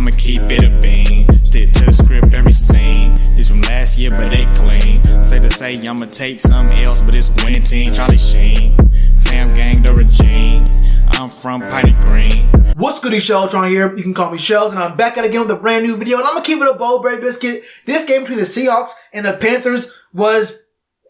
I'ma keep it a bean. Stick to the script, every scene. This from last year, but they clean. Say to say, I'ma take something else, but it's a winning team. Charlie Sheen, fam gang, the regime. I'm from Piney Green. What's good, Shellitronnn here. You can call me Shells, and I'm back at it again with a brand new video, and I'm gonna keep it a bold bread biscuit. This game between the Seahawks and the Panthers was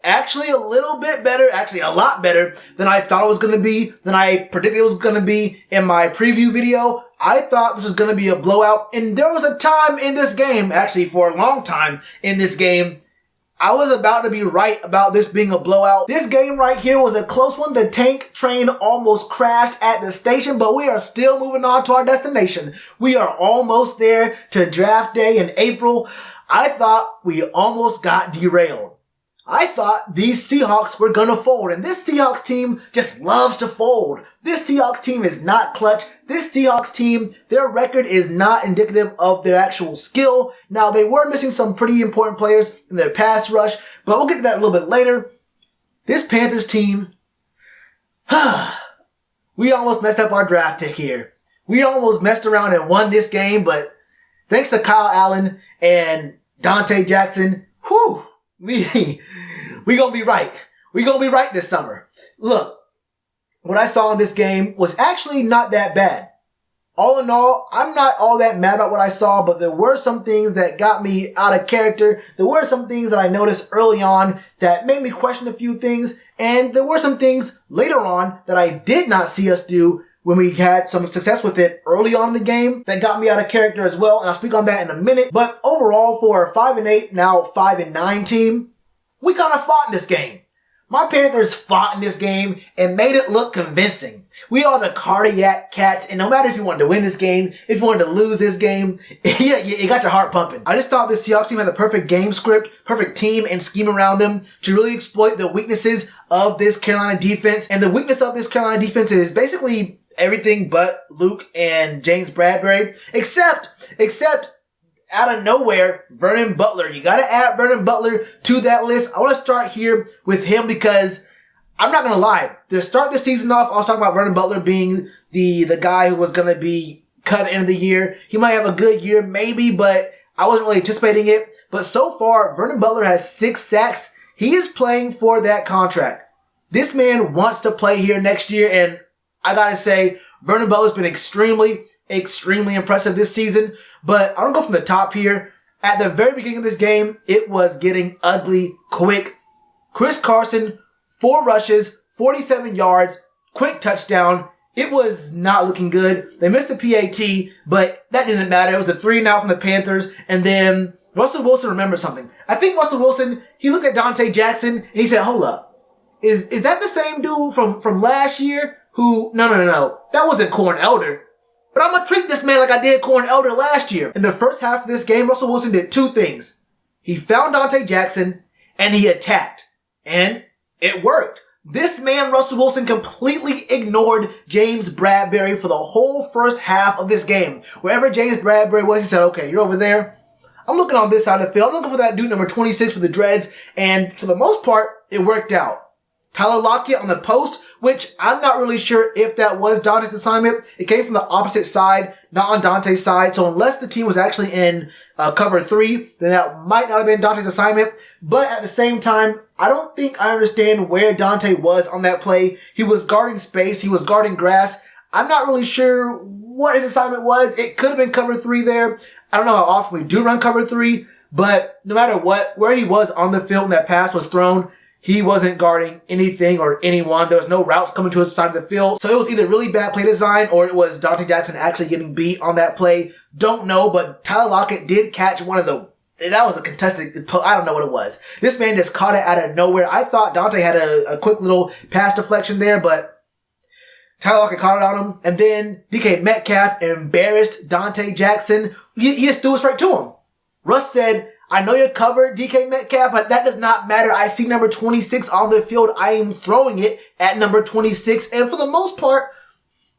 actually a little bit better, actually a lot better than I thought it was going to be, than I predicted it was going to be in my preview video. I thought this was going to be a blowout, and there was a time in this game, actually for a long time in this game, I was about to be right about this being a blowout. This game right here was a close one. The tank train almost crashed at the station, but we are still moving on to our destination. We are almost there to draft day in April. I thought we almost got derailed. I thought these Seahawks were gonna fold, and this Seahawks team just loves to fold. This Seahawks team is not clutch. This Seahawks team, their record is not indicative of their actual skill. Now, they were missing some pretty important players in their pass rush, but we'll get to that a little bit later. This Panthers team, we almost messed up our draft pick here. We almost messed around and won this game, but thanks to Kyle Allen and Dante Jackson, we gonna be right. We gonna be right this summer. Look, what I saw in this game was actually not that bad. All in all, I'm not all that mad about what I saw, but there were some things that got me out of character. There were some things that I noticed early on that made me question a few things, and there were some things later on that I did not see us do when we had some success with it early on in the game that got me out of character as well, and I'll speak on that in a minute. But overall, for a 5-8, now 5-9 team, we kind of fought in this game. My Panthers fought in this game and made it look convincing. We are the cardiac cats, and no matter if you wanted to win this game, if you wanted to lose this game, you got your heart pumping. I just thought this Seahawks team had the perfect game script, perfect team and scheme around them to really exploit the weaknesses of this Carolina defense. And the weakness of this Carolina defense is basically everything but Luke and James Bradbury, except out of nowhere, Vernon Butler. You gotta add Vernon Butler to that list. I want to start here with him because I'm not gonna lie. To start the season off, I was talking about Vernon Butler being the guy who was gonna be cut at the end of the year. He might have a good year, maybe, but I wasn't really anticipating it. But so far, Vernon Butler has 6 sacks. He is playing for that contract. This man wants to play here next year, and I gotta say, Vernon Butler's been extremely impressive this season. But I'm going to go from the top here. At the very beginning of this game, it was getting ugly quick. Chris Carson, 4 rushes, 47 yards, quick touchdown. It was not looking good. They missed the PAT, but that didn't matter. It was a 3-and-out from the Panthers. And then Russell Wilson remembered something. I think Russell Wilson, he looked at Dante Jackson and he said, hold up. Is that the same dude from last year who, no. That wasn't Corn Elder. But I'm going to treat this man like I did Corn Elder last year. In the first half of this game, Russell Wilson did 2 things. He found Dante Jackson, and he attacked. And it worked. This man, Russell Wilson, completely ignored James Bradbury for the whole first half of this game. Wherever James Bradbury was, he said, okay, you're over there. I'm looking on this side of the field. I'm looking for that dude number 26 with the dreads. And for the most part, it worked out. Tyler Lockett on the post, which I'm not really sure if that was Dante's assignment. It came from the opposite side, not on Dante's side. So unless the team was actually in cover 3, then that might not have been Dante's assignment. But at the same time, I don't think I understand where Dante was on that play. He was guarding space. He was guarding grass. I'm not really sure what his assignment was. It could have been cover 3 there. I don't know how often we do run cover 3, but no matter what, where he was on the field when that pass was thrown, he wasn't guarding anything or anyone. There was no routes coming to his side of the field. So it was either really bad play design or it was Dante Jackson actually getting beat on that play. Don't know, but Tyler Lockett did catch one of the... That was a contested... I don't know what it was. This man just caught it out of nowhere. I thought Dante had a quick little pass deflection there, but Tyler Lockett caught it on him. And then DK Metcalf embarrassed Dante Jackson. He just threw it straight to him. Russ said, I know you're covered, DK Metcalf, but that does not matter. I see number 26 on the field. I am throwing it at number 26. And for the most part,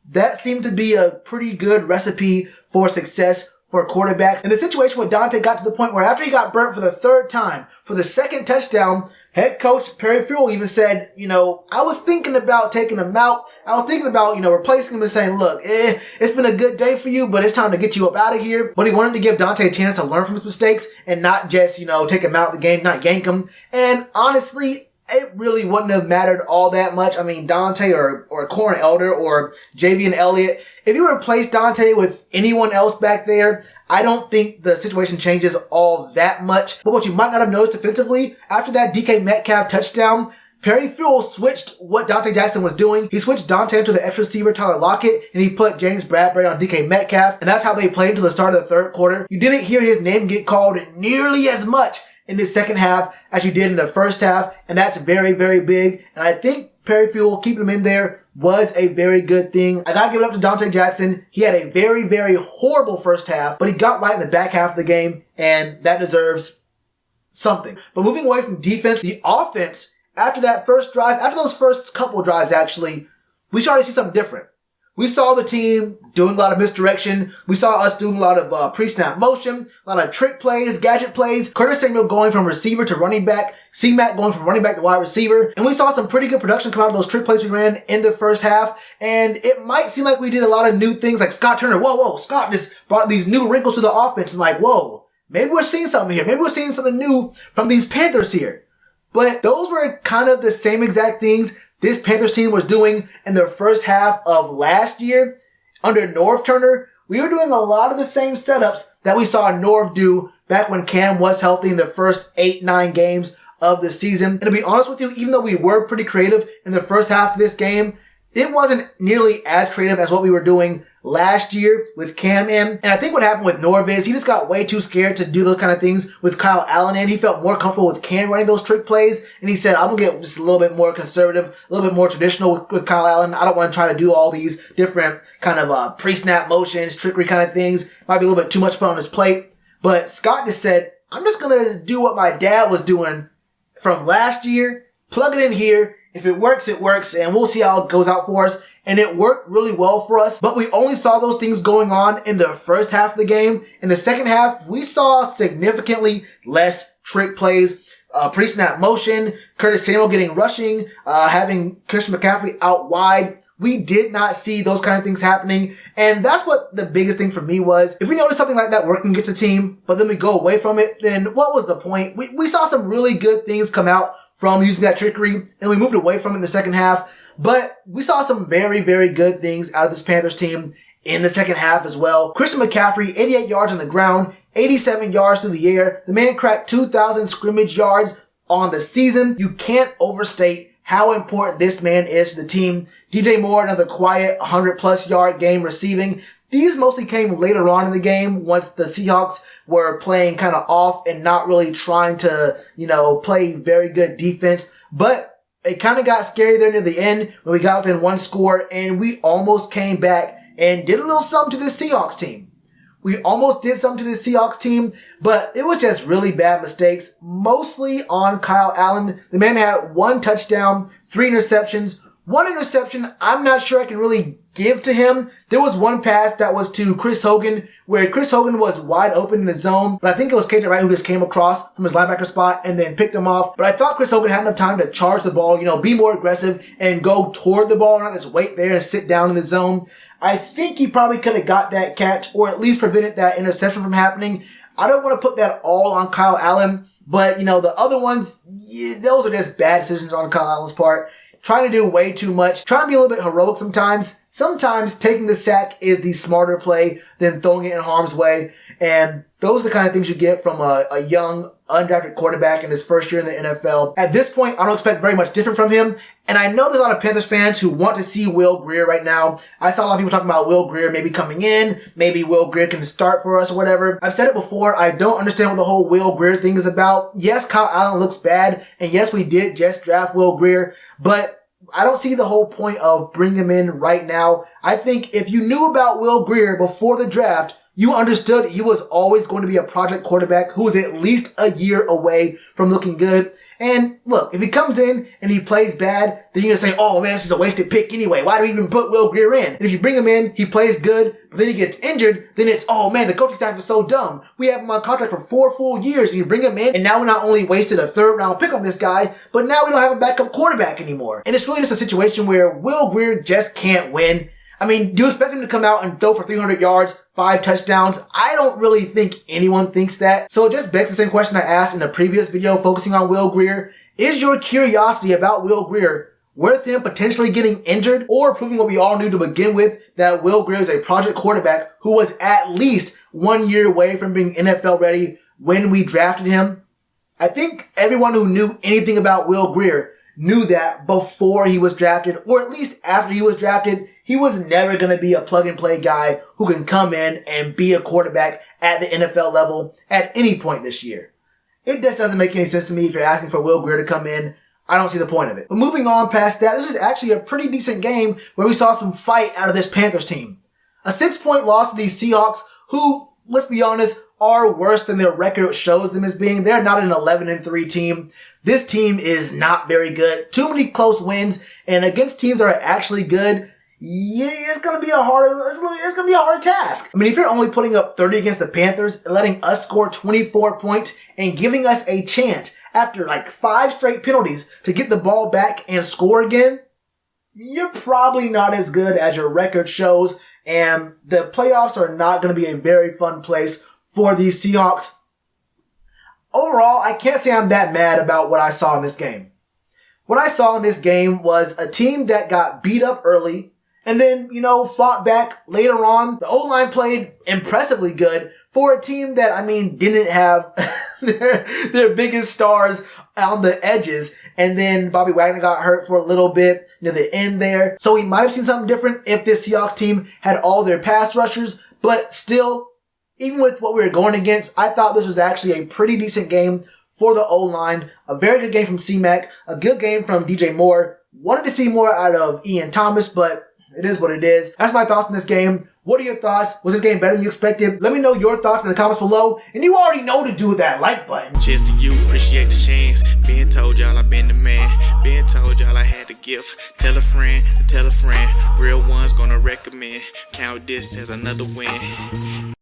that seemed to be a pretty good recipe for success for quarterbacks. And the situation with Dante got to the point where after he got burnt for the 3rd time, for the 2nd touchdown, Head coach Perry Farrell even said, I was thinking about taking him out. I was thinking about, replacing him and saying, look, it's been a good day for you, but it's time to get you up out of here. But he wanted to give Dante a chance to learn from his mistakes and not just, take him out of the game, not yank him. And honestly, it really wouldn't have mattered all that much. I mean, Dante or Corin Elder or Javian Elliott, if you replace Dante with anyone else back there, I don't think the situation changes all that much. But what you might not have noticed defensively, after that DK Metcalf touchdown, Perry Farrell switched what Dante Jackson was doing. He switched Dante into the extra receiver Tyler Lockett, and he put James Bradbury on DK Metcalf, and that's how they played until the start of the third quarter. You didn't hear his name get called nearly as much in the second half as you did in the first half, and that's very, very big. And I think Perry Farrell keeping him in there was a very good thing. I gotta give it up to Dante Jackson. He had a very, very horrible first half, but he got right in the back half of the game, and that deserves something. But moving away from defense, the offense, after that first drive, after those first couple drives actually, we started to see something different. We saw the team doing a lot of misdirection. We saw us doing a lot of pre-snap motion, a lot of trick plays, gadget plays. Curtis Samuel going from receiver to running back. C-Mac going from running back to wide receiver. And we saw some pretty good production come out of those trick plays we ran in the first half. And it might seem like we did a lot of new things like Scott Turner. Whoa, Scott just brought these new wrinkles to the offense. And like, whoa, maybe we're seeing something here. Maybe we're seeing something new from these Panthers here. But those were kind of the same exact things this Panthers team was doing in the first half of last year. Under Norv Turner, we were doing a lot of the same setups that we saw Norv do back when Cam was healthy in the first 8-9 games of the season. And to be honest with you, even though we were pretty creative in the first half of this game, it wasn't nearly as creative as what we were doing last year with Cam in. And I think what happened with Norv is he just got way too scared to do those kind of things with Kyle Allen in. He felt more comfortable with Cam running those trick plays. And he said, I'm going to get just a little bit more conservative, a little bit more traditional with Kyle Allen. I don't want to try to do all these different kind of pre-snap motions, trickery kind of things. Might be a little bit too much put on his plate. But Scott just said, I'm just going to do what my dad was doing from last year, plug it in here. If it works, it works, and we'll see how it goes out for us. And it worked really well for us, but we only saw those things going on in the first half of the game. In the second half, we saw significantly less trick plays, pre-snap motion, Curtis Samuel getting rushing, having Christian McCaffrey out wide. We did not see those kind of things happening. And that's what the biggest thing for me was. If we notice something like that working against a team, but then we go away from it, then what was the point? We saw some really good things come out from using that trickery, and we moved away from it in the second half. But we saw some very, very good things out of this Panthers team in the second half as well. Christian McCaffrey, 88 yards on the ground, 87 yards through the air. The man cracked 2,000 scrimmage yards on the season. You can't overstate how important this man is to the team. DJ Moore, another quiet 100-plus yard game receiving. These mostly came later on in the game once the Seahawks were playing kind of off and not really trying to, play very good defense. But it kind of got scary there near the end when we got within one score, and we almost came back and did a little something to this Seahawks team. We almost did something to this Seahawks team, but it was just really bad mistakes, mostly on Kyle Allen. The man had 1 touchdown, 3 interceptions. 1 interception, I'm not sure I can really give to him. There was one pass that was to Chris Hogan, where Chris Hogan was wide open in the zone, but I think it was KJ Wright who just came across from his linebacker spot and then picked him off. But I thought Chris Hogan had enough time to charge the ball, be more aggressive and go toward the ball, not just wait there and sit down in the zone. I think he probably could have got that catch or at least prevented that interception from happening. I don't want to put that all on Kyle Allen, but the other ones, those are just bad decisions on Kyle Allen's part. Trying to do way too much, trying to be a little bit heroic sometimes. Sometimes taking the sack is the smarter play than throwing it in harm's way. And those are the kind of things you get from a young, undrafted quarterback in his first year in the NFL. At this point, I don't expect very much different from him. And I know there's a lot of Panthers fans who want to see Will Grier right now. I saw a lot of people talking about Will Grier maybe coming in. Maybe Will Grier can start for us or whatever. I've said it before. I don't understand what the whole Will Grier thing is about. Yes, Kyle Allen looks bad. And yes, we did just draft Will Grier. But I don't see the whole point of bringing him in right now. I think if you knew about Will Grier before the draft, you understood he was always going to be a project quarterback who was at least a year away from looking good. And look, if he comes in and he plays bad, then you're going to say, oh man, this is a wasted pick anyway. Why do we even put Will Grier in? And if you bring him in, he plays good, but then he gets injured, then it's, oh man, the coaching staff is so dumb. We have him on contract for 4 full years and you bring him in and now we not only wasted a 3rd round pick on this guy, but now we don't have a backup quarterback anymore. And it's really just a situation where Will Grier just can't win. I mean, do you expect him to come out and throw for 300 yards, 5 touchdowns? I don't really think anyone thinks that. So it just begs the same question I asked in a previous video focusing on Will Grier. Is your curiosity about Will Grier worth him potentially getting injured or proving what we all knew to begin with, that Will Grier is a project quarterback who was at least 1 year away from being NFL ready when we drafted him? I think everyone who knew anything about Will Grier knew that before he was drafted, or at least after he was drafted, he was never going to be a plug-and-play guy who can come in and be a quarterback at the NFL level at any point this year. It just doesn't make any sense to me if you're asking for Will Grier to come in. I don't see the point of it. But moving on past that, this is actually a pretty decent game where we saw some fight out of this Panthers team. A 6-point loss to these Seahawks, who, let's be honest, are worse than their record shows them as being. They're not an 11-3 team. This team is not very good. Too many close wins, and against teams that are actually good, yeah, it's gonna be a hard task. I mean, if you're only putting up 30 against the Panthers and letting us score 24 points and giving us a chance after like 5 straight penalties to get the ball back and score again, you're probably not as good as your record shows, and the playoffs are not going to be a very fun place for these Seahawks. Overall, I can't say I'm that mad about what I saw in this game. What I saw in this game was a team that got beat up early and then, fought back later on. The O-line played impressively good for a team that, didn't have their biggest stars on the edges. And then Bobby Wagner got hurt for a little bit near the end there. So we might have seen something different if this Seahawks team had all their pass rushers. But still, even with what we were going against, I thought this was actually a pretty decent game for the O-line. A very good game from C-Mac. A good game from DJ Moore. Wanted to see more out of Ian Thomas, but it is what it is. That's my thoughts on this game. What are your thoughts? Was this game better than you expected? Let me know your thoughts in the comments below. And you already know to do with that like button. Cheers to you, appreciate the chance. Been told y'all I been the man. Been told y'all I had the gift. Tell a friend to tell a friend. Real ones gonna recommend. Count this as another win.